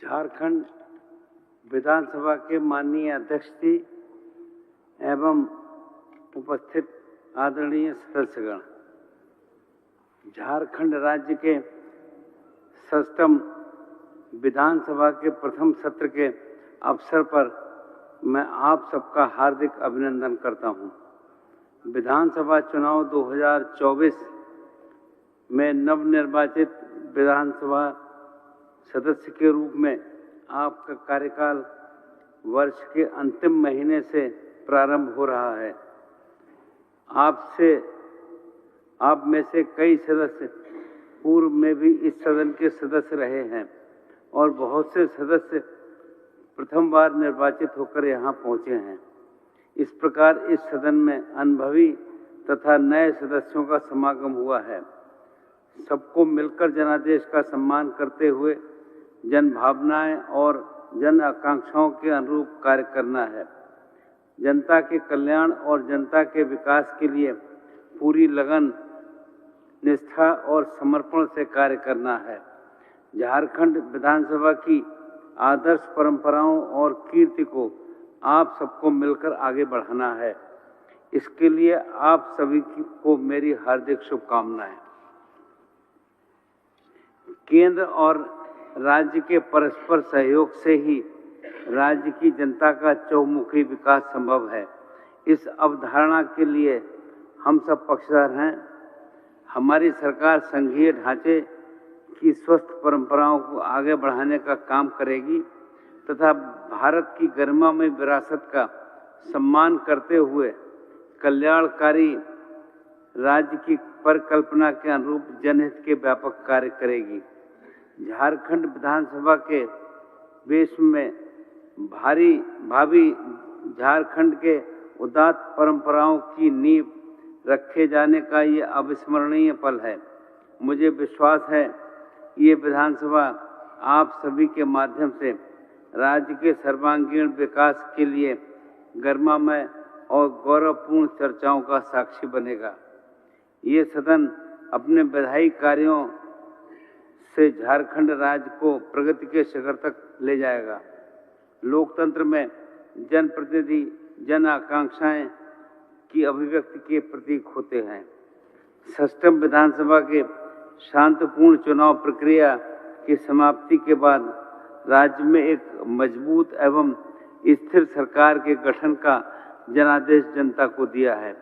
झारखंड विधानसभा के माननीय अध्यक्ष जी एवं उपस्थित आदरणीय सदस्यगण, झारखंड राज्य के 67 विधानसभा के प्रथम सत्र के अवसर पर मैं आप सबका हार्दिक अभिनंदन करता हूं। विधानसभा चुनाव 2024 में नवनिर्वाचित विधानसभा सदस्य के रूप में आपका कार्यकाल वर्ष के अंतिम महीने से प्रारंभ हो रहा है। आप में से कई सदस्य पूर्व में भी इस सदन के सदस्य रहे हैं और बहुत से सदस्य प्रथम बार निर्वाचित होकर यहाँ पहुँचे हैं। इस प्रकार इस सदन में अनुभवी तथा नए सदस्यों का समागम हुआ है। सबको मिलकर जनादेश का सम्मान करते हुए जन भावनाएं और जन आकांक्षाओं के अनुरूप कार्य करना है। जनता के कल्याण और जनता के विकास के लिए पूरी लगन, निष्ठा और समर्पण से कार्य करना है। झारखंड विधानसभा की आदर्श परंपराओं और कीर्ति को आप सबको मिलकर आगे बढ़ाना है। इसके लिए आप सभी को मेरी हार्दिक शुभकामनाएं। केंद्र और राज्य के परस्पर सहयोग से ही राज्य की जनता का चहुमुखी विकास संभव है। इस अवधारणा के लिए हम सब पक्षधर हैं। हमारी सरकार संघीय ढांचे की स्वस्थ परंपराओं को आगे बढ़ाने का काम करेगी तथा भारत की गरिमामय विरासत का सम्मान करते हुए कल्याणकारी राज्य की परिकल्पना के अनुरूप जनहित के व्यापक कार्य करेगी। झारखंड विधानसभा के वेश में भावी झारखंड के उदात्त परंपराओं की नींव रखे जाने का ये अविस्मरणीय पल है। मुझे विश्वास है ये विधानसभा आप सभी के माध्यम से राज्य के सर्वांगीण विकास के लिए गरिमामय और गौरवपूर्ण चर्चाओं का साक्षी बनेगा। ये सदन अपने विधायी कार्यों से झारखंड राज्य को प्रगति के शिखर तक ले जाएगा। लोकतंत्र में जनप्रतिनिधि जन आकांक्षाएं की अभिव्यक्ति के प्रतीक होते हैं। 67 विधानसभा के शांतिपूर्ण चुनाव प्रक्रिया की समाप्ति के बाद राज्य में एक मजबूत एवं स्थिर सरकार के गठन का जनादेश जनता को दिया है।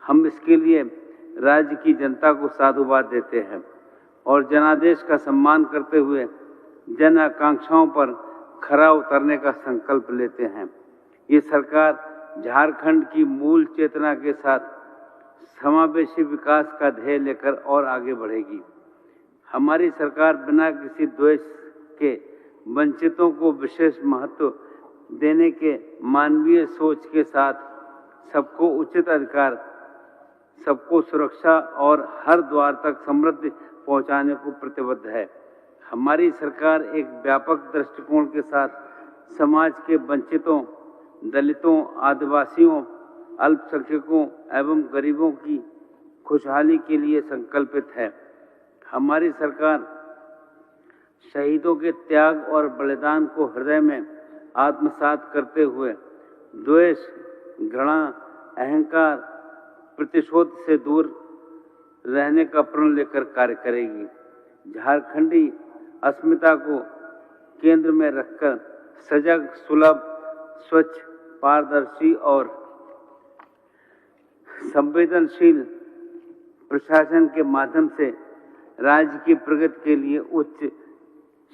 हम इसके लिए राज्य की जनता को साधुवाद देते हैं और जनादेश का सम्मान करते हुए जन आकांक्षाओं पर खरा उतरने का संकल्प लेते हैं। ये सरकार झारखंड की मूल चेतना के साथ समावेशी विकास का ध्येय लेकर और आगे बढ़ेगी। हमारी सरकार बिना किसी द्वेष के वंचितों को विशेष महत्व देने के मानवीय सोच के साथ सबको उचित अधिकार, सबको सुरक्षा और हर द्वार तक समृद्धि पहुंचाने को प्रतिबद्ध है। हमारी सरकार एक व्यापक दृष्टिकोण के साथ समाज के वंचितों, दलितों, आदिवासियों, अल्पसंख्यकों एवं गरीबों की खुशहाली के लिए संकल्पित है। हमारी सरकार शहीदों के त्याग और बलिदान को हृदय में आत्मसात करते हुए द्वेष, घृणा, अहंकार, प्रतिशोध से दूर रहने का प्रण लेकर कार्य करेगी। झारखंडी अस्मिता को केंद्र में रखकर सजग, सुलभ, स्वच्छ, पारदर्शी और संवेदनशील प्रशासन के माध्यम से राज्य की प्रगति के लिए उच्च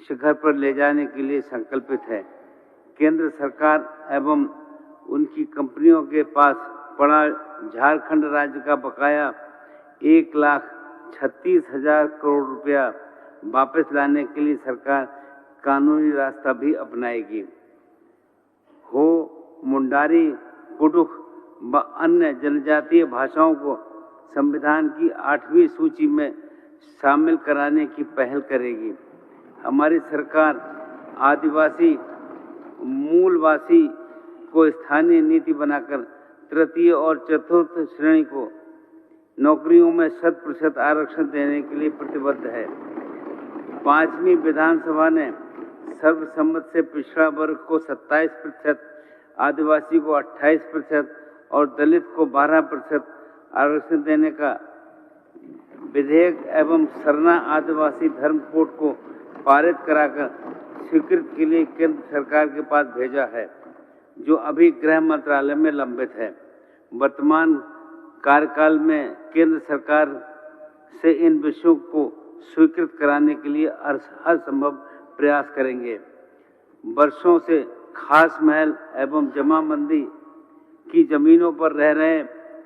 शिखर पर ले जाने के लिए संकल्पित है। केंद्र सरकार एवं उनकी कंपनियों के पास पड़ा झारखंड राज्य का बकाया 1,36,000 करोड़ रुपया वापस लाने के लिए सरकार कानूनी रास्ता भी अपनाएगी। हो, मुंडारी, कुडुख व अन्य जनजातीय भाषाओं को संविधान की 8वीं सूची में शामिल कराने की पहल करेगी। हमारी सरकार आदिवासी मूलवासी को स्थानीय नीति बनाकर तृतीय और चतुर्थ श्रेणी को नौकरियों में 100% आरक्षण देने के लिए प्रतिबद्ध है। 5वीं विधानसभा ने सर्वसम्मत से पिछड़ा वर्ग को 27%, आदिवासी को 28% और दलित को 12% आरक्षण देने का विधेयक एवं सरना आदिवासी धर्म कोड को पारित कराकर स्वीकृति के लिए केंद्र सरकार के पास भेजा है, जो अभी गृह मंत्रालय में लंबित है। वर्तमान कार्यकाल में केंद्र सरकार से इन विषयों को स्वीकृत कराने के लिए हर संभव प्रयास करेंगे। वर्षों से खास महल एवं जमाबंदी की जमीनों पर रह रहे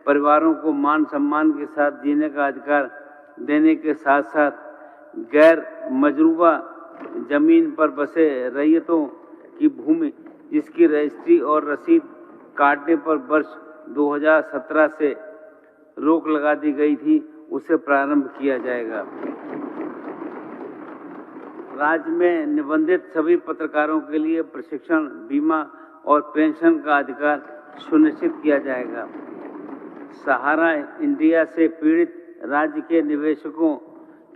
परिवारों को मान सम्मान के साथ जीने का अधिकार देने के साथ साथ गैर मजरूबा जमीन पर बसे रैयतों की भूमि जिसकी रजिस्ट्री और रसीद काटने पर वर्ष 2017 से रोक लगा दी गई थी, उसे प्रारंभ किया जाएगा। राज्य में निबंधित सभी पत्रकारों के लिए प्रशिक्षण, बीमा और पेंशन का अधिकार सुनिश्चित किया जाएगा। सहारा इंडिया से पीड़ित राज्य के निवेशकों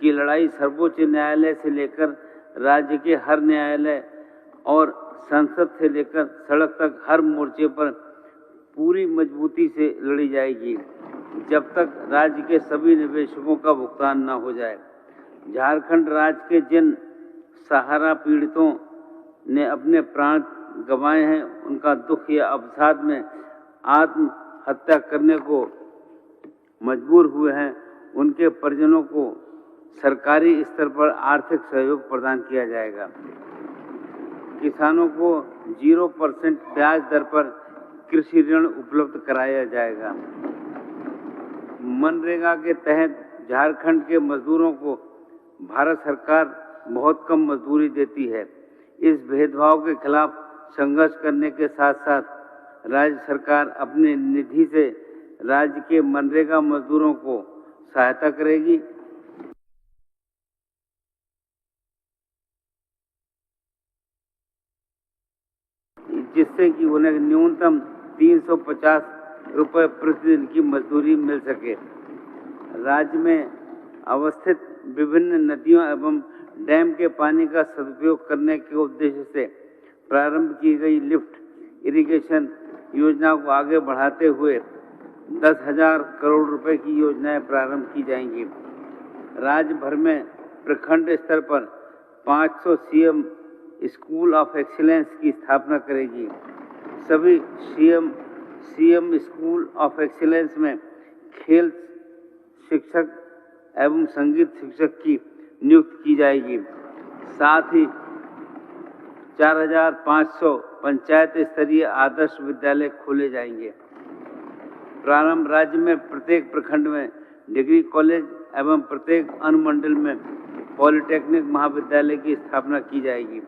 की लड़ाई सर्वोच्च न्यायालय से लेकर राज्य के हर न्यायालय और संसद से लेकर सड़क तक हर मोर्चे पर पूरी मजबूती से लड़ी जाएगी, जब तक राज्य के सभी निवेशकों का भुगतान न हो जाए। झारखंड राज्य के जिन सहारा पीड़ितों ने अपने प्राण गंवाए हैं, उनका दुख या अवसाद में आत्महत्या करने को मजबूर हुए हैं, उनके परिजनों को सरकारी स्तर पर आर्थिक सहयोग प्रदान किया जाएगा। किसानों को 0% ब्याज दर पर कृषि ऋण उपलब्ध कराया जाएगा। मनरेगा के तहत झारखंड के मजदूरों को भारत सरकार बहुत कम मजदूरी देती है। इस भेदभाव के खिलाफ संघर्ष करने के साथ साथ राज्य सरकार अपने निधि से राज्य के मनरेगा मजदूरों को सहायता करेगी। जिससे कि उन्हें न्यूनतम 350 रुपये प्रतिदिन की मजदूरी मिल सके। राज्य में अवस्थित विभिन्न नदियों एवं डैम के पानी का सदुपयोग करने के उद्देश्य से प्रारंभ की गई लिफ्ट इरिगेशन योजना को आगे बढ़ाते हुए 10,000 करोड़ रुपए की योजनाएं प्रारंभ की जाएंगी। राज्य भर में प्रखंड स्तर पर 500 सीएम स्कूल ऑफ एक्सीलेंस की स्थापना करेगी। सभी सीएम स्कूल ऑफ एक्सीलेंस में खेल शिक्षक एवं संगीत शिक्षक की नियुक्ति की जाएगी। साथ ही 4,500 पंचायत स्तरीय आदर्श विद्यालय खोले जाएंगे। प्रारंभ राज्य में प्रत्येक प्रखंड में डिग्री कॉलेज एवं प्रत्येक अनुमंडल में पॉलिटेक्निक महाविद्यालय की स्थापना की जाएगी।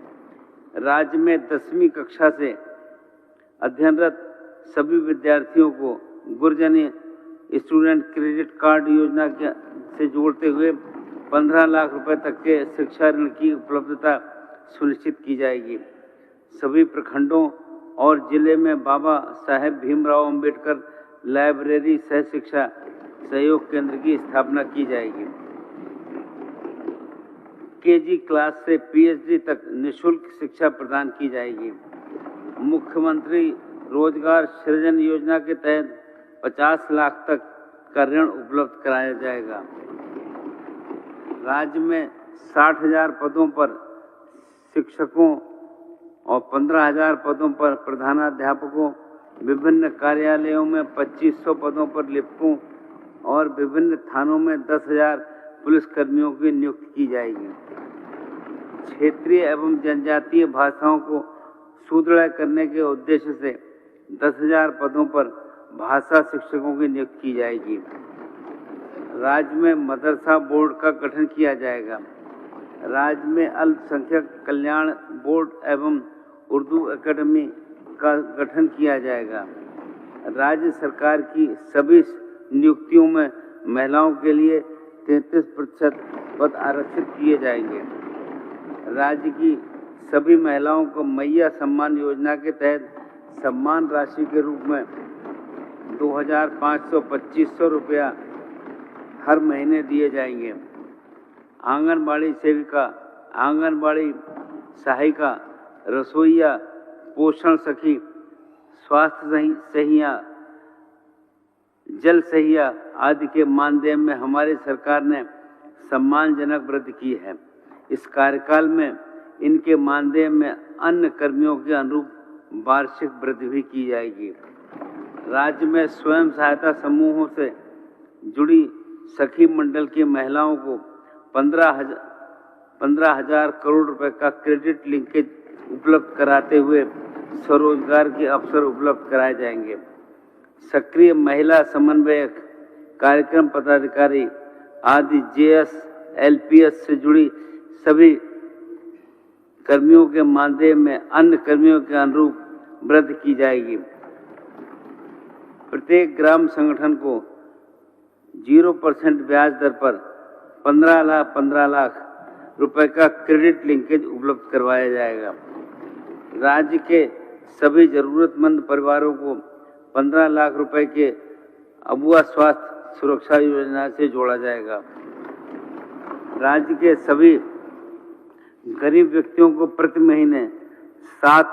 राज्य में 10वीं कक्षा से अध्ययनरत सभी विद्यार्थियों को गुरजनी स्टूडेंट क्रेडिट कार्ड योजना से जोड़ते हुए 15 लाख रुपए तक के शिक्षा ऋण की उपलब्धता सुनिश्चित की जाएगी। सभी प्रखंडों और जिले में बाबा साहेब भीमराव अंबेडकर लाइब्रेरी सह शिक्षा सहयोग केंद्र की स्थापना की जाएगी। केजी क्लास से पीएचडी तक निःशुल्क शिक्षा प्रदान की जाएगी। मुख्यमंत्री रोजगार सृजन योजना के तहत 50 लाख तक का ऋण उपलब्ध कराया जाएगा। राज्य में 60,000 पदों पर शिक्षकों और 15,000 पदों पर प्रधानाध्यापकों, विभिन्न कार्यालयों में 2500 पदों पर लिपिकों और विभिन्न थानों में 10,000 पुलिसकर्मियों की नियुक्ति की जाएगी। क्षेत्रीय एवं जनजातीय भाषाओं को सुदृढ़ करने के उद्देश्य से 10,000 पदों पर भाषा शिक्षकों की नियुक्ति की जाएगी। राज्य में मदरसा बोर्ड का गठन किया जाएगा। राज्य में अल्पसंख्यक कल्याण बोर्ड एवं उर्दू एकेडमी का गठन किया जाएगा। राज्य सरकार की सभी नियुक्तियों में महिलाओं के लिए 33% पद आरक्षित किए जाएंगे। राज्य की सभी महिलाओं को मैया सम्मान योजना के तहत सम्मान राशि के रूप में 2,500-2,500 रुपया हर महीने दिए जाएंगे। आंगनबाड़ी सेविका, आंगनबाड़ी सहायिका, रसोइया, पोषण सखी, स्वास्थ्य सहिया, जल सहिया आदि के मानदेय में हमारी सरकार ने सम्मानजनक वृद्धि की है। इस कार्यकाल में इनके मानदेय में अन्य कर्मियों के अनुरूप वार्षिक वृद्धि भी की जाएगी। राज्य में स्वयं सहायता समूहों से जुड़ी सखी मंडल की महिलाओं को 15,000 करोड़ रुपए का क्रेडिट लिंकेज उपलब्ध कराते हुए स्वरोजगार के अवसर उपलब्ध कराए जाएंगे। सक्रिय महिला समन्वयक, कार्यक्रम पदाधिकारी आदि जेएस, एलपीएस से जुड़ी सभी कर्मियों के मानदेय में अन्य कर्मियों के अनुरूप वृद्धि की जाएगी। प्रत्येक ग्राम संगठन को 0% ब्याज दर पर 15 लाख रुपए का क्रेडिट लिंकेज उपलब्ध करवाया जाएगा। राज्य के सभी जरूरतमंद परिवारों को 15 लाख रुपए के अबुआ स्वास्थ्य सुरक्षा योजना से जोड़ा जाएगा। राज्य के सभी गरीब व्यक्तियों को प्रति महीने 7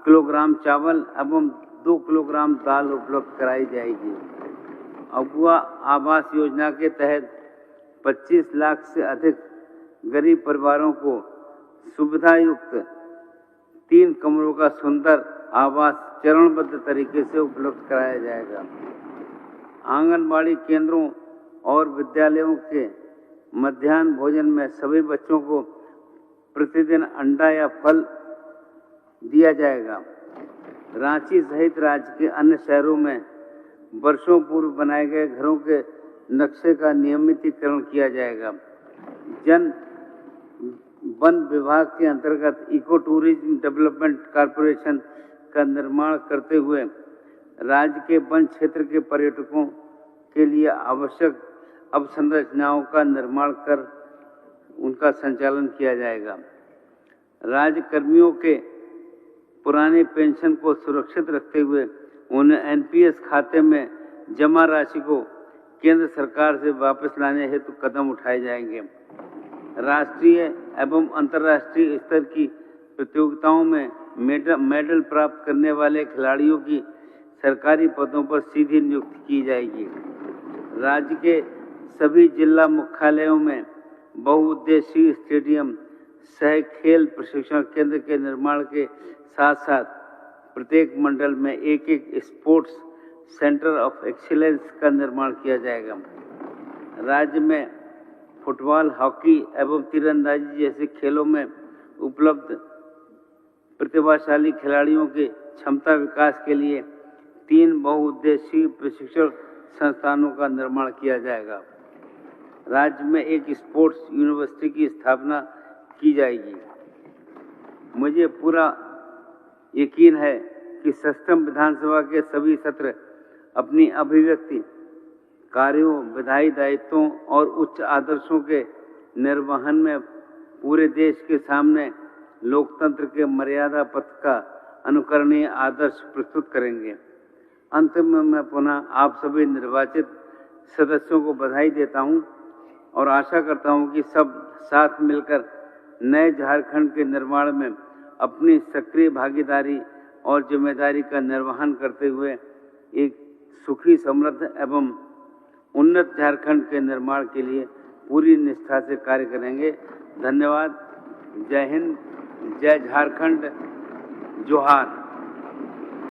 किलोग्राम चावल एवं 2 किलोग्राम दाल उपलब्ध कराई जाएगी। अबुआ आवास योजना के तहत 25 लाख से अधिक गरीब परिवारों को सुविधा युक्त 3 कमरों का सुंदर आवास चरणबद्ध तरीके से उपलब्ध कराया जाएगा। आंगनबाड़ी केंद्रों और विद्यालयों के मध्याह्न भोजन में सभी बच्चों को प्रतिदिन अंडा या फल दिया जाएगा। रांची सहित राज्य के अन्य शहरों में वर्षों पूर्व बनाए गए घरों के नक्शे का नियमितीकरण किया जाएगा। वन विभाग के अंतर्गत इको टूरिज्म डेवलपमेंट कॉरपोरेशन का निर्माण करते हुए राज्य के वन क्षेत्र के पर्यटकों के लिए आवश्यक अवसंरचनाओं का निर्माण कर उनका संचालन किया जाएगा। राज्य कर्मियों के पुराने पेंशन को सुरक्षित रखते हुए उन्हें एनपीएस खाते में जमा राशि को केंद्र सरकार से वापस लाने हेतु कदम उठाए जाएंगे। राष्ट्रीय एवं अंतर्राष्ट्रीय स्तर की प्रतियोगिताओं में मेडल प्राप्त करने वाले खिलाड़ियों की सरकारी पदों पर सीधी नियुक्ति की जाएगी। राज्य के सभी जिला मुख्यालयों में बहुउद्देशीय स्टेडियम सह खेल प्रशिक्षण केंद्र के निर्माण के साथ साथ प्रत्येक मंडल में एक स्पोर्ट्स सेंटर ऑफ एक्सीलेंस का निर्माण किया जाएगा। राज्य में फुटबॉल, हॉकी एवं तीरंदाजी जैसे खेलों में उपलब्ध प्रतिभाशाली खिलाड़ियों के क्षमता विकास के लिए 3 बहुउद्देशीय प्रशिक्षण संस्थानों का निर्माण किया जाएगा। राज्य में एक स्पोर्ट्स यूनिवर्सिटी की स्थापना की जाएगी। मुझे पूरा यकीन है कि सष्टम विधानसभा के सभी सत्र अपनी अभिव्यक्ति, कार्यों, विधायी दायित्वों और उच्च आदर्शों के निर्वहन में पूरे देश के सामने लोकतंत्र के मर्यादा पथ का अनुकरणीय आदर्श प्रस्तुत करेंगे। अंत में मैं पुनः आप सभी निर्वाचित सदस्यों को बधाई देता हूं और आशा करता हूं कि सब साथ मिलकर नए झारखंड के निर्माण में अपनी सक्रिय भागीदारी और जिम्मेदारी का निर्वहन करते हुए एक सुखी, समृद्ध एवं उन्नत झारखंड के निर्माण के लिए पूरी निष्ठा से कार्य करेंगे। धन्यवाद। जय हिंद, जय झारखंड, जोहार।